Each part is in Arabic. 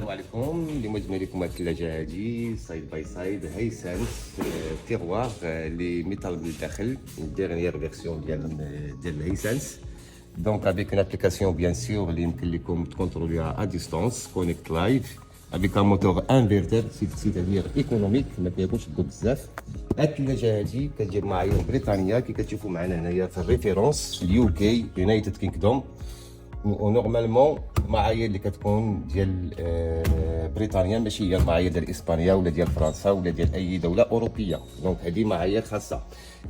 السلام عليكم. اليوم جبنا لكم هاد الثلاجه هادي سايد باي سايد هيسنس تيغوار لي ميتال من الداخل ديرنيير فيرسيون ديال هيسنس. دونك افيك اون ابليكاسيون بيان سور اللي يمكن لكم تكونتروليها ا ديستونس كونيكت لايف افيك ان موتور انفيرتر سيتادير ايكونوميك ما كيكونش الضو بزاف. هاد الثلاجه هادي كتجيب معايير بريطانيه كي كتشوفوا معنا هنايا في الريفيرونس في اليو كي يونايتد كينغدوم. ونورمالمون المعايير اللي كتكون ديال بريطانيا ماشي هي المعايير ديال اسبانيا ولا ديال فرنسا ولا ديال اي دوله اوروبيه. دونك هذه معايير خاصه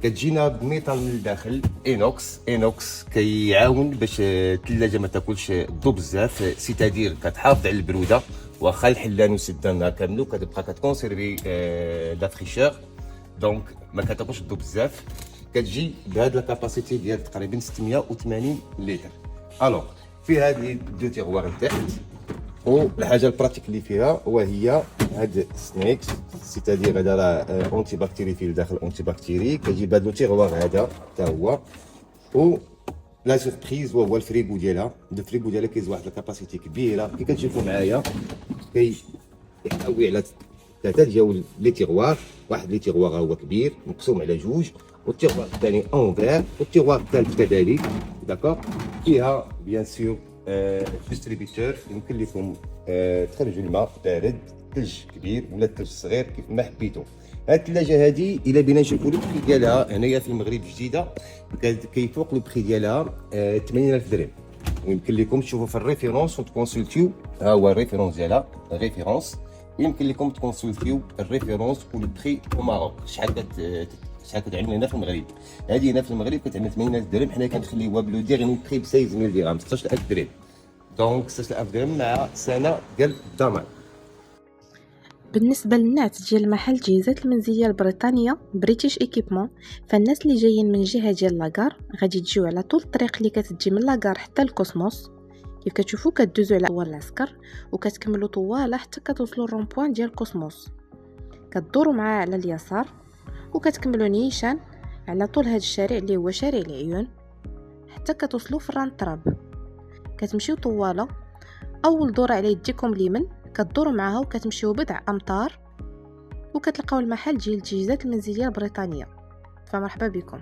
كتجينا بميتال من الداخل انوكس كيعاون باش الثلاجه ما تاكلش الضو بزاف، سيتادير كتحافظ على البروده واخا الحلان والسدان كاملو كتبقى كتكونسيرفي لا فريشور. دونك ما كتاكلش الضو بزاف. كتجي بهاد لا كاباسيتي ديال تقريبا 680 لتر. الوغ في هذه دو تيغوار لتحت، والحاجه البراتيك اللي فيها وهي هاد سنيكس سيتادير هذا راه اونتي باكتيري فيه داخل اونتي باكتيري. كيجيب هاد لو تيغوار هذا حتى هو، و لا سوربريز وهو الفريغو ديالها. الفريغو ديالها كيزوج واحد الكاباسيتي كبيره كي كتشوفوا معايا، كيحتوي على 3 ديال لي تيغوار. واحد لي تيغوار هو كبير مقسوم على جوج، والتيغوار الثاني اونفير، والتيغوار الثالث كذلك. داكوغ فيها بيان سور ديستريبيتور يمكن لكم تخرجوا الماء بارد، ثلج كبير ولا ثلج صغير كيف ما حبيتوا. هاد الثلاجه هادي الا بينا نشوفوا البري ديالها هنايا في المغرب جديده كيفوق البري ديالها 80,000 درهم. ويمكن لكم تشوفوا في الريفيرونس وتكونسلتيو، ها هو الريفيرونس ديالها ريفيرونس، ويمكن لكم تكونسلتيو الريفيرونس والبري او ماروك شحال كتعمل هنا في المغرب. هذه هنا في المغرب كتعمل 80,000 درهم، حنا كنخليوها بلو ديرني بري ب 16,000 درهم 16,000 درهم. دونك 16,000 درهم مع سنه ديال الضمان. بالنسبه للنعت ديال محل الجهازات المنزليه البريطانيه بريتيش ايكيبمون، فالناس اللي جايين من جهه ديال لاكار غادي تجيو على طول الطريق اللي كتجي من لاكار حتى الكوسموس. كيف كتشوفوا كدوزوا على اول العسكر وكتكملوا طواله حتى كتوصلوا للرون بوين ديال الكوسموس، كدوروا معاه على اليسار وكتكملوا نيشان على طول هذا الشارع اللي هو شارع العيون حتى كتوصلوا في الران تراب. كتمشيو طواله، اول دوره على يديكم اليمين كدوروا معاها وكتمشيو بضع امتار وكتلقاو المحل ديال التجهيزات المنزليه البريطانيه. فمرحبا بكم.